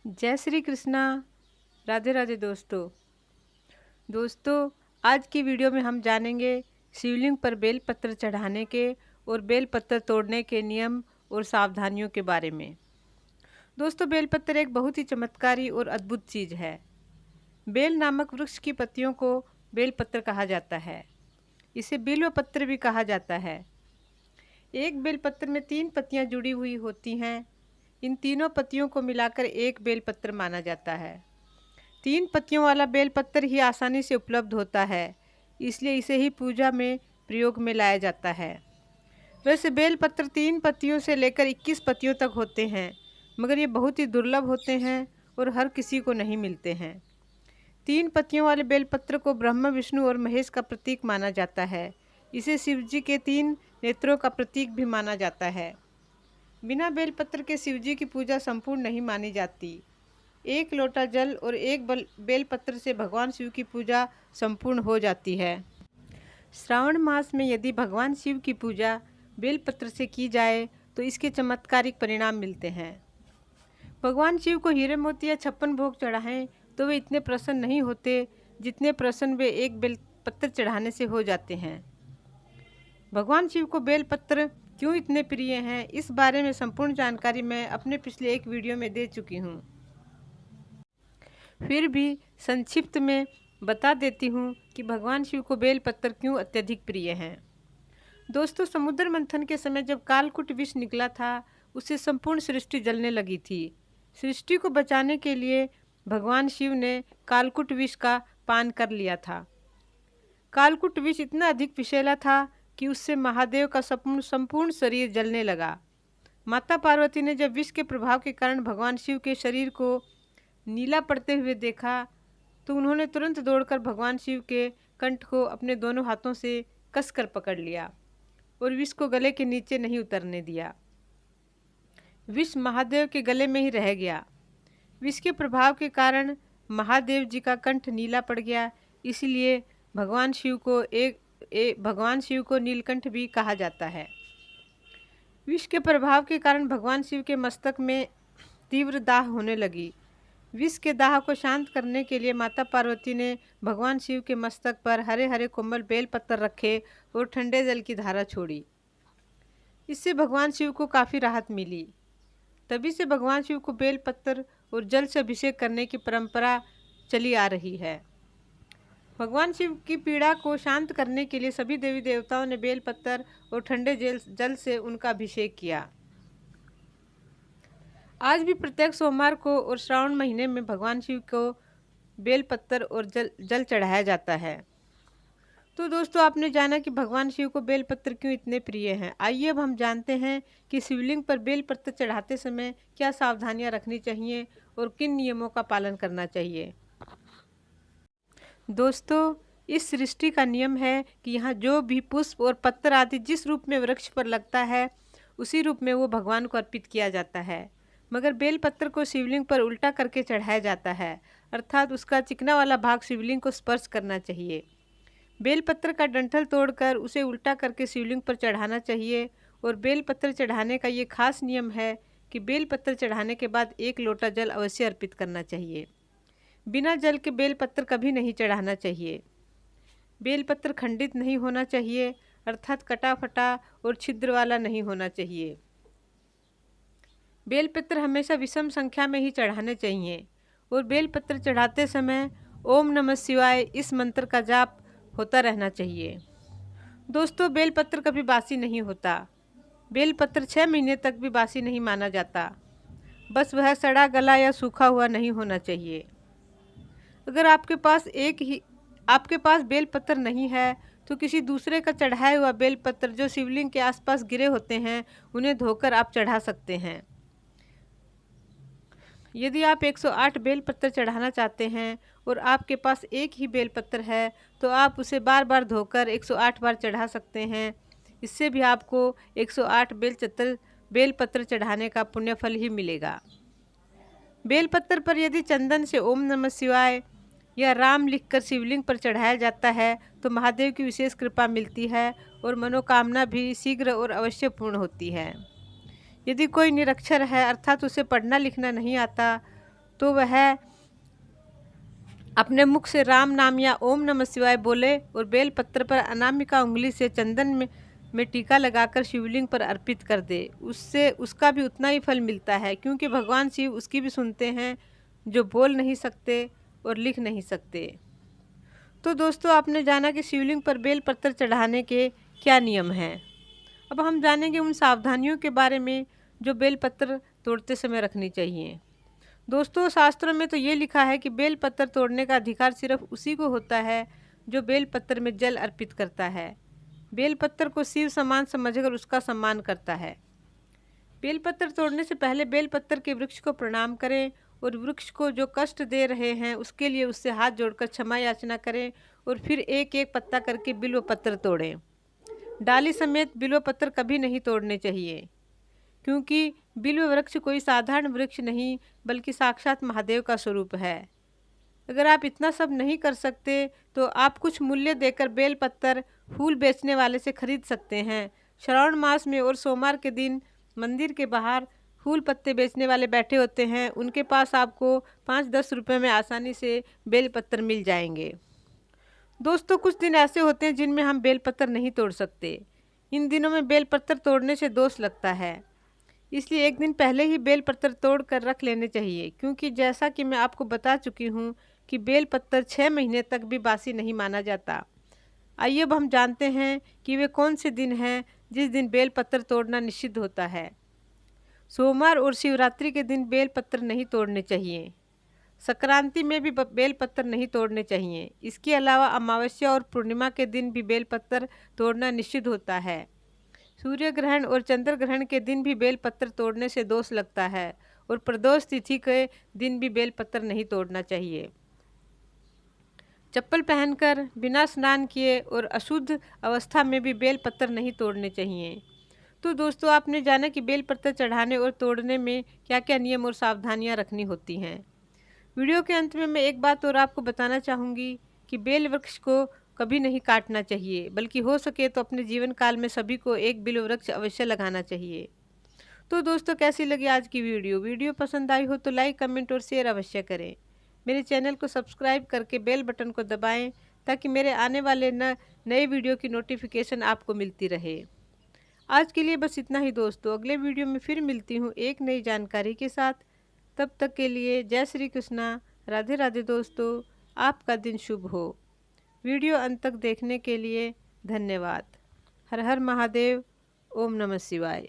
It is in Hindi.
जय श्री कृष्णा। राधे राधे दोस्तों आज की वीडियो में हम जानेंगे शिवलिंग पर बेलपत्र चढ़ाने के और बेलपत्र तोड़ने के नियम और सावधानियों के बारे में। दोस्तों, बेलपत्र एक बहुत ही चमत्कारी और अद्भुत चीज़ है। बेल नामक वृक्ष की पत्तियों को बेलपत्र कहा जाता है। इसे बिल्व पत्र भी कहा जाता है। एक बेलपत्र में 3 पत्तियां जुड़ी हुई होती हैं। इन तीनों पत्तियों को मिलाकर एक बेलपत्र माना जाता है। 3 पत्तियों वाला बेलपत्र ही आसानी से उपलब्ध होता है, इसलिए इसे ही पूजा में प्रयोग में लाया जाता है। वैसे बेलपत्र 3 पत्तियों से लेकर 21 पत्तियों तक होते हैं, मगर ये बहुत ही दुर्लभ होते हैं और हर किसी को नहीं मिलते हैं। 3 पत्तियों वाले बेलपत्र को ब्रह्मा, विष्णु और महेश का प्रतीक माना जाता है। इसे शिव जी के 3 नेत्रों का प्रतीक भी माना जाता है। बिना बेलपत्र के शिवजी की पूजा संपूर्ण नहीं मानी जाती। 1 लोटा जल और 1 बेलपत्र से भगवान शिव की पूजा संपूर्ण हो जाती है। श्रावण मास में यदि भगवान शिव की पूजा बेलपत्र से की जाए तो इसके चमत्कारिक परिणाम मिलते हैं। भगवान शिव को हीरे मोती या 56 भोग चढ़ाएं तो वे इतने प्रसन्न नहीं होते जितने प्रसन्न वे एक बेलपत्र चढ़ाने से हो जाते हैं। भगवान शिव को बेलपत्र क्यों इतने प्रिय हैं, इस बारे में संपूर्ण जानकारी मैं अपने पिछले एक वीडियो में दे चुकी हूँ। फिर भी संक्षिप्त में बता देती हूँ कि भगवान शिव को बेलपत्र क्यों अत्यधिक प्रिय हैं। दोस्तों, समुद्र मंथन के समय जब कालकूट विष निकला था, उससे संपूर्ण सृष्टि जलने लगी थी। सृष्टि को बचाने के लिए भगवान शिव ने कालकूट विष का पान कर लिया था। कालकूट विष इतना अधिक विषैला था कि उससे महादेव का संपूर्ण शरीर जलने लगा। माता पार्वती ने जब विष के प्रभाव के कारण भगवान शिव के शरीर को नीला पड़ते हुए देखा तो उन्होंने तुरंत दौड़कर भगवान शिव के कंठ को अपने दोनों हाथों से कसकर पकड़ लिया और विष को गले के नीचे नहीं उतरने दिया। विष महादेव के गले में ही रह गया। विष के प्रभाव के कारण महादेव जी का कंठ नीला पड़ गया, इसलिए भगवान शिव को नीलकंठ भी कहा जाता है। विष के प्रभाव के कारण भगवान शिव के मस्तक में तीव्र दाह होने लगी। विष के दाह को शांत करने के लिए माता पार्वती ने भगवान शिव के मस्तक पर हरे हरे कोमल बेलपत्र रखे और ठंडे जल की धारा छोड़ी। इससे भगवान शिव को काफ़ी राहत मिली। तभी से भगवान शिव को बेलपत्र और जल से अभिषेक करने की परंपरा चली आ रही है। भगवान शिव की पीड़ा को शांत करने के लिए सभी देवी देवताओं ने बेलपत्र और ठंडे जल से उनका अभिषेक किया। आज भी प्रत्येक सोमवार को और श्रावण महीने में भगवान शिव को बेलपत्र और जल चढ़ाया जाता है। तो दोस्तों, आपने जाना कि भगवान शिव को बेलपत्र क्यों इतने प्रिय हैं। आइए अब हम जानते हैं कि शिवलिंग पर बेलपत्र चढ़ाते समय क्या सावधानियां रखनी चाहिए और किन नियमों का पालन करना चाहिए। दोस्तों, इस सृष्टि का नियम है कि यहाँ जो भी पुष्प और पत्थर आदि जिस रूप में वृक्ष पर लगता है उसी रूप में वो भगवान को अर्पित किया जाता है। मगर बेलपत्र को शिवलिंग पर उल्टा करके चढ़ाया जाता है, अर्थात उसका चिकना वाला भाग शिवलिंग को स्पर्श करना चाहिए। बेलपत्र का डंठल तोड़कर उसे उल्टा करके शिवलिंग पर चढ़ाना चाहिए। और बेलपत्र चढ़ाने का ये खास नियम है कि बेलपत्र चढ़ाने के बाद 1 लोटा जल अवश्य अर्पित करना चाहिए। बिना जल के बेलपत्र कभी नहीं चढ़ाना चाहिए। बेलपत्र खंडित नहीं होना चाहिए, अर्थात कटा फटा और छिद्र वाला नहीं होना चाहिए। बेलपत्र हमेशा विषम संख्या में ही चढ़ाने चाहिए और बेलपत्र चढ़ाते समय ओम नमः शिवाय इस मंत्र का जाप होता रहना चाहिए। दोस्तों, बेलपत्र कभी बासी नहीं होता। बेलपत्र 6 महीने तक भी बासी नहीं माना जाता। बस वह सड़ा गला या सूखा हुआ नहीं होना चाहिए। अगर आपके पास बेलपत्र नहीं है तो किसी दूसरे का चढ़ाया हुआ बेलपत्र जो शिवलिंग के आसपास गिरे होते हैं उन्हें धोकर आप चढ़ा सकते हैं। यदि आप 108 बेलपत्र चढ़ाना चाहते हैं और आपके पास एक ही बेलपत्र है तो आप उसे बार बार धोकर 108 बार चढ़ा सकते हैं। इससे भी आपको 108 बेलपत्र चढ़ाने का पुण्यफल ही मिलेगा। बेलपत्र पर यदि चंदन से ओम नमः शिवाय या राम लिखकर शिवलिंग पर चढ़ाया जाता है तो महादेव की विशेष कृपा मिलती है और मनोकामना भी शीघ्र और अवश्य पूर्ण होती है। यदि कोई निरक्षर है, अर्थात उसे पढ़ना लिखना नहीं आता, तो वह अपने मुख से राम नाम या ओम नमः शिवाय बोले और बेल पत्र पर अनामिका उंगली से चंदन में टीका लगाकर शिवलिंग पर अर्पित कर दे। उससे उसका भी उतना ही फल मिलता है, क्योंकि भगवान शिव उसकी भी सुनते हैं जो बोल नहीं सकते और लिख नहीं सकते। तो दोस्तों, आपने जाना कि शिवलिंग पर बेल पत्र चढ़ाने के क्या नियम हैं। अब हम जानेंगे उन सावधानियों के बारे में जो बेल पत्र तोड़ते समय रखनी चाहिए। दोस्तों, शास्त्रों में तो ये लिखा है कि बेल पत्र तोड़ने का अधिकार सिर्फ उसी को होता है जो बेल पत्र में जल अर्पित करता है, बेल पत्र को शिव समान समझकर उसका सम्मान करता है। बेल पत्र तोड़ने से पहले बेल पत्र के वृक्ष को प्रणाम करें और वृक्ष को जो कष्ट दे रहे हैं उसके लिए उससे हाथ जोड़कर क्षमा याचना करें और फिर एक एक पत्ता करके बिल्व पत्र तोड़ें। डाली समेत बिल्व पत्र कभी नहीं तोड़ने चाहिए, क्योंकि बिल्व वृक्ष कोई साधारण वृक्ष नहीं बल्कि साक्षात महादेव का स्वरूप है। अगर आप इतना सब नहीं कर सकते तो आप कुछ मूल्य देकर बेल पत्तर फूल बेचने वाले से खरीद सकते हैं। श्रावण मास में और सोमवार के दिन मंदिर के बाहर फूल पत्ते बेचने वाले बैठे होते हैं, उनके पास आपको 5-10 रुपये में आसानी से बेल पत्तर मिल जाएंगे। दोस्तों, कुछ दिन ऐसे होते हैं जिनमें हम बेल पत्तर नहीं तोड़ सकते। इन दिनों में बेल पत्तर तोड़ने से दोष लगता है, इसलिए एक दिन पहले ही बेल पत्तर तोड़ कर रख लेने चाहिए, क्योंकि जैसा कि मैं आपको बता चुकी हूँ कि बेल पत्तर 6 महीने तक भी बासी नहीं माना जाता। आइए अब हम जानते हैं कि वे कौन से दिन हैं जिस दिन बेल पत्तर तोड़ना निषिद्ध होता है। सोमवार और शिवरात्रि के दिन बेल पत्तर नहीं तोड़ने चाहिए। संक्रांति में भी बेल पत्तर नहीं तोड़ने चाहिए। इसके अलावा अमावस्या और पूर्णिमा के दिन भी बेल पत्तर तोड़ना निषिद्ध होता है। सूर्य ग्रहण और चंद्र ग्रहण के दिन भी बेल पत्र तोड़ने से दोष लगता है और प्रदोष तिथि के दिन भी बेल पत्र नहीं तोड़ना चाहिए। चप्पल पहनकर बिना स्नान किए और अशुद्ध अवस्था में भी बेल पत्र नहीं तोड़ने चाहिए। तो दोस्तों, आपने जाना कि बेल पत्र चढ़ाने और तोड़ने में क्या क्या नियम और सावधानियां रखनी होती हैं। वीडियो के अंत में मैं एक बात और आपको बताना चाहूँगी कि बेल वृक्ष को कभी नहीं काटना चाहिए, बल्कि हो सके तो अपने जीवन काल में सभी को एक बिल्व वृक्ष अवश्य लगाना चाहिए। तो दोस्तों, कैसी लगी आज की वीडियो पसंद आई हो तो लाइक, कमेंट और शेयर अवश्य करें। मेरे चैनल को सब्सक्राइब करके बेल बटन को दबाएं ताकि मेरे आने वाले नए वीडियो की नोटिफिकेशन आपको मिलती रहे। आज के लिए बस इतना ही दोस्तों, अगले वीडियो में फिर मिलती हूँ एक नई जानकारी के साथ। तब तक के लिए जय श्री कृष्णा, राधे राधे दोस्तों, आपका दिन शुभ हो। वीडियो अंत तक देखने के लिए धन्यवाद। हर हर महादेव, ओम नमः शिवाय।